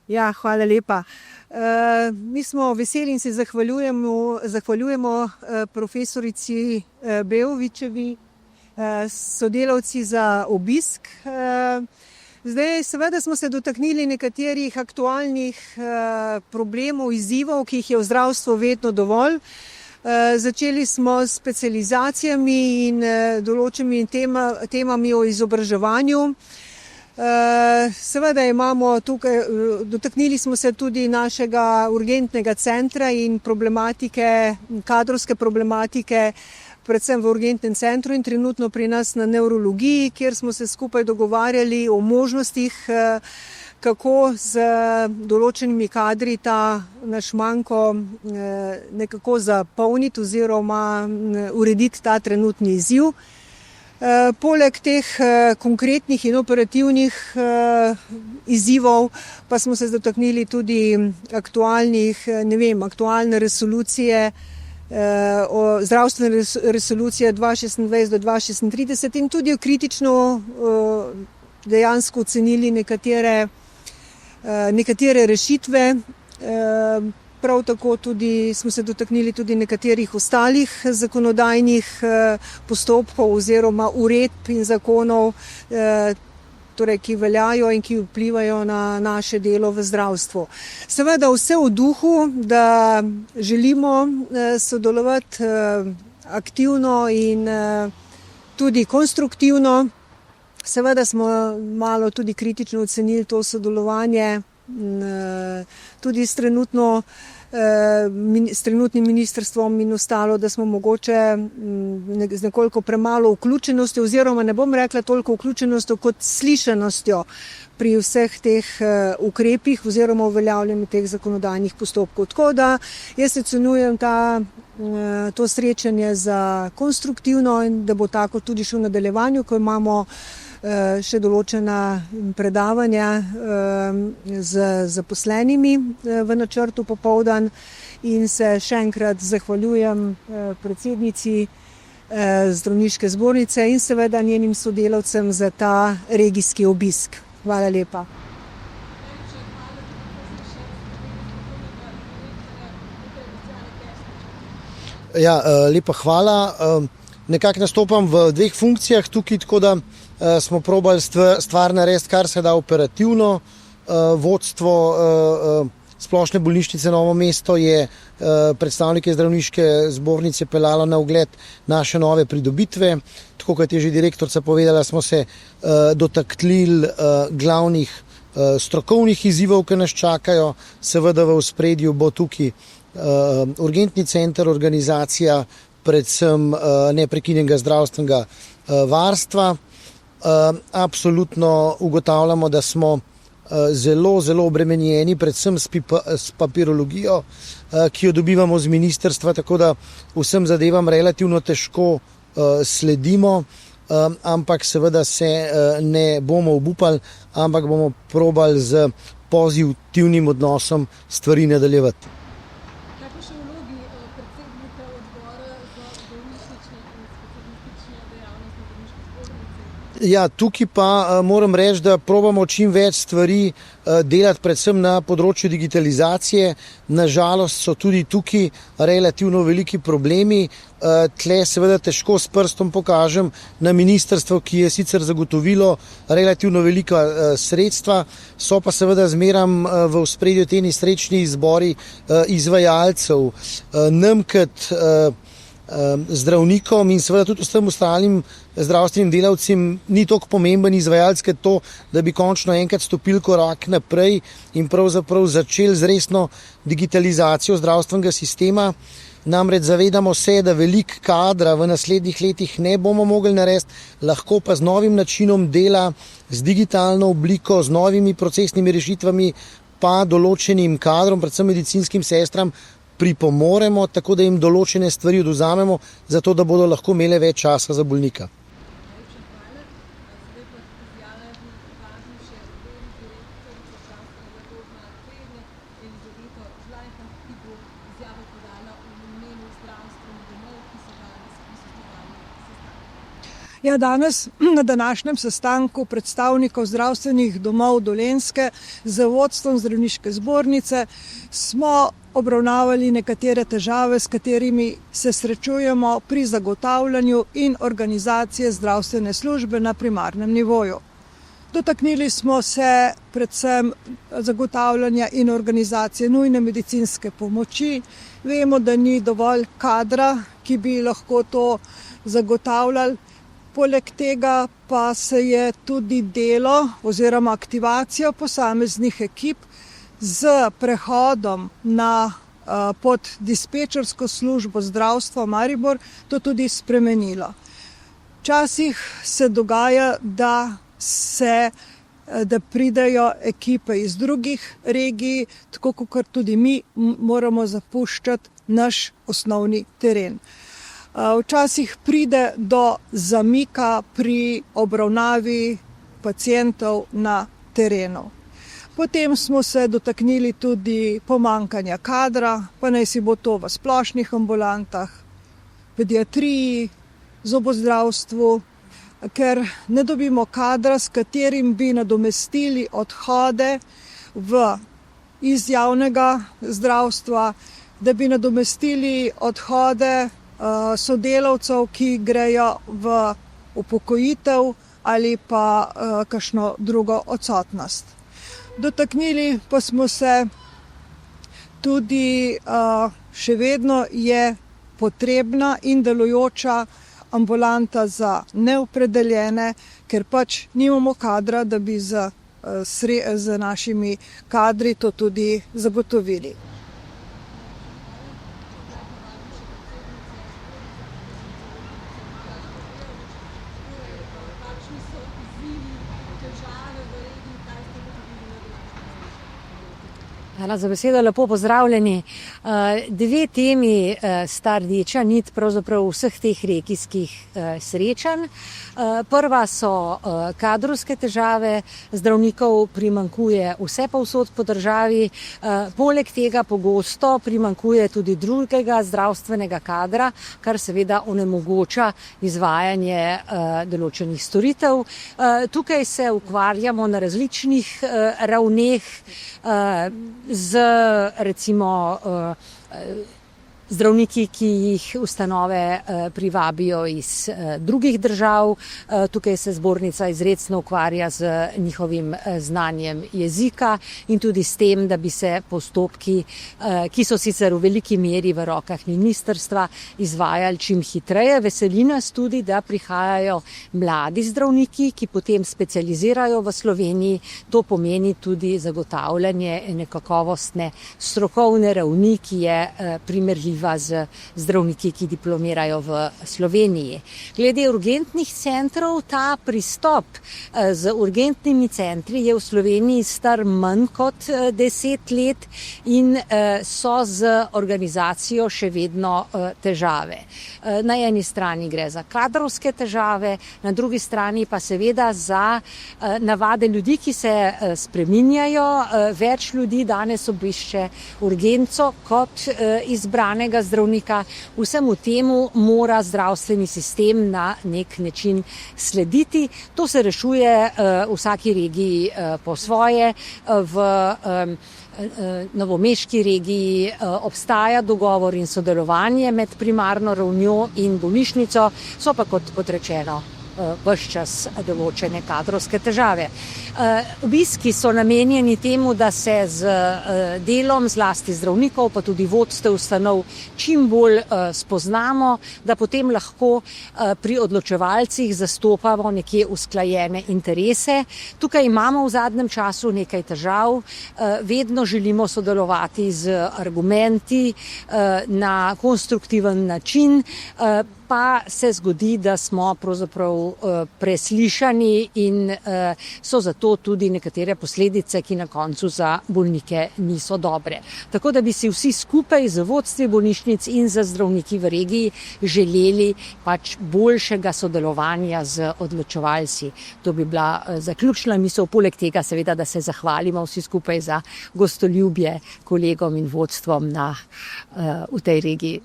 Ja, hvala lepa. Mi smo veseli in se zahvaljujemo profesorici Beovićevi, sodelavci za obisk. Zdaj, seveda smo se dotaknili nekaterih aktualnih problemov, izzivov, ki jih je v zdravstvu vedno dovolj. Začeli smo s specializacijami in določenimi temami o izobraževanju. Seveda imamo tukaj, dotaknili smo se tudi našega urgentnega centra in problematike, kadrovske problematike, predvsem v urgentnem centru in trenutno pri nas na nevrologiji, kjer smo se skupaj dogovarjali o možnostih, kako z določenimi kadri ta naš manko nekako zapolniti oziroma urediti ta trenutni izziv. Poleg teh konkretnih in operativnih izzivov pa smo se dotaknili tudi aktualne resolucije, zdravstvene resolucije 2026 do 2036 in tudi kritično dejansko ocenili nekatere rešitve. Prav tako tudi smo se dotaknili tudi nekaterih ostalih zakonodajnih postopkov oziroma uredb in zakonov, torej, ki veljajo in ki vplivajo na naše delo v zdravstvu. Seveda vse v duhu, da želimo sodelovati aktivno in tudi konstruktivno. Seveda smo malo tudi kritično ocenili to sodelovanje tudi s trenutnim ministrstvom in ostalo, da smo mogoče z nekoliko premalo vključenosti oziroma ne bom rekla toliko vključenostjo kot slišanostjo pri vseh teh ukrepih oziroma uveljavljanju teh zakonodajnih postopkov. Tako da jaz ocenjujem to srečanje za konstruktivno in da bo tako tudi še v nadaljevanju, ko imamo še določena predavanja z zaposlenimi v načrtu popoldan in se še enkrat zahvaljujem predsednici Zdravniške zbornice in seveda njenim sodelavcem za ta regijski obisk. Hvala lepa. Ja, lepa hvala. Nekako nastopam v dveh funkcijah tukaj, tako da smo probali stvar narediti, kar se da operativno. Vodstvo Splošne bolnišnice Novo mesto je predstavnike Zdravniške zbornice peljalo na ogled naše nove pridobitve. Tako kot je že direktorica povedala, smo se dotaknili glavnih strokovnih izzivov, ki nas čakajo. Seveda v ospredju bo tukaj urgentni center, organizacija predvsem neprekinjenega zdravstvenega varstva. Absolutno ugotavljamo, da smo zelo obremenjeni, predvsem s papirologijo, ki jo dobivamo z ministrstva, tako da vsem zadevam relativno težko sledimo, ampak seveda se ne bomo obupali, ampak bomo probali z pozitivnim odnosom stvari nadaljevati. Ja, tukaj pa moram reči, da probamo čim več stvari delati, predvsem na področju digitalizacije. Nažalost so tudi tukaj relativno veliki problemi. Tle seveda težko s prstom pokažem na ministrstvo, ki je sicer zagotovilo relativno velika sredstva, so pa seveda zmeram v ospredju te nesrečni izbori izvajalcev. Nam kot zdravnikom in seveda tudi vsem ostalim zdravstvenim delavcem ni toliko pomemben izvajalec, kot to, da bi končno enkrat stopili korak naprej in pravzaprav začeli z resno digitalizacijo zdravstvenega sistema. Namreč zavedamo se, da veliko kadra v naslednjih letih ne bomo mogli narediti, lahko pa z novim načinom dela, z digitalno obliko, z novimi procesnimi rešitvami pa določenim kadrom, predvsem medicinskim sestram, pripomoremo, tako da jim določene stvari odvzamemo, zato da bodo lahko imele več časa za bolnika. Ja, danes na današnjem sestanku predstavnikov zdravstvenih domov Dolenjske z vodstvom Zdravniške zbornice smo obravnavali nekatere težave, s katerimi se srečujemo pri zagotavljanju in organizaciji zdravstvene službe na primarnem nivoju. Dotaknili smo se predvsem zagotavljanja in organizacije nujne medicinske pomoči. Vemo, da ni dovolj kadra, ki bi lahko to zagotavljali. Poleg tega pa se je tudi delo oziroma aktivacija posameznih ekip z prehodom pod dispečersko službo zdravstva Maribor to tudi spremenilo. Včasih se dogaja, da pridejo ekipe iz drugih regij, tako kot tudi mi moramo zapuščati naš osnovni teren. Včasih pride do zamika pri obravnavi pacientov na terenu. Potem smo se dotaknili tudi pomanjkanja kadra, pa naj si bo to v splošnih ambulantah, pediatriji, zobozdravstvu, ker ne dobimo kadra, s katerim bi nadomestili odhode iz javnega zdravstva, da bi nadomestili odhode sodelavcev, ki grejo v upokojitev ali pa kakšno drugo odsotnost. Dotaknili pa smo se tudi, še vedno je potrebna in delujoča ambulanta za neopredeljene, ker pač nimamo kadra, da bi z našimi kadri to tudi zagotovili. Hvala za besedo, lepo pozdravljeni. Dve temi sta rdeča nit pravzaprav vseh teh regijskih srečanj. Prva so kadrovske težave, zdravnikov primanjkuje vsepovsod po državi, poleg tega pogosto primanjkuje tudi drugega zdravstvenega kadra, kar seveda onemogoča izvajanje določenih storitev. Tukaj se ukvarjamo na različnih ravneh z recimo zdravniki, ki jih ustanove privabijo iz drugih držav. Tukaj se zbornica izrecno ukvarja z njihovim znanjem jezika in tudi s tem, da bi se postopki, ki so sicer v veliki meri v rokah ministrstva, izvajali čim hitreje. Veseli nas tudi, da prihajajo mladi zdravniki, ki potem specializirajo v Sloveniji. To pomeni tudi zagotavljanje ene kakovostne strokovne ravni, ki je primerljiva z zdravniki, ki diplomirajo v Sloveniji. Glede urgentnih centrov, ta pristop z urgentnimi centri je v Sloveniji star manj kot 10 let in so z organizacijo še vedno težave. Na eni strani gre za kadrovske težave, na drugi strani pa seveda za navade ljudi, ki se spreminjajo. Več ljudi danes obišče urgenco kot izbranega zdravnika. Vsemu temu mora zdravstveni sistem na nek način slediti. To se rešuje v vsaki regiji po svoje. V novomeški regiji obstaja dogovor in sodelovanje med primarno ravnjo in bolnišnico, so pa kot rečeno ves čas določene kadrovske težave. Obiski so namenjeni temu, da se z delom zlasti zdravnikov, pa tudi vodstev ustanov čim bolj spoznamo, da potem lahko pri odločevalcih zastopamo nekje usklajene interese. Tukaj imamo v zadnjem času nekaj težav. Vedno želimo sodelovati z argumenti na konstruktiven način, pa se zgodi, da smo pravzaprav preslišani in so zato tudi nekatere posledice, ki na koncu za bolnike niso dobre. Tako da bi si vsi skupaj z vodstvi bolnišnic in z zdravniki v regiji želeli pač boljšega sodelovanja z odločevalci. To bi bila zaključna misel, poleg tega seveda, da se zahvalimo vsi skupaj za gostoljubje kolegom in vodstvom v tej regiji.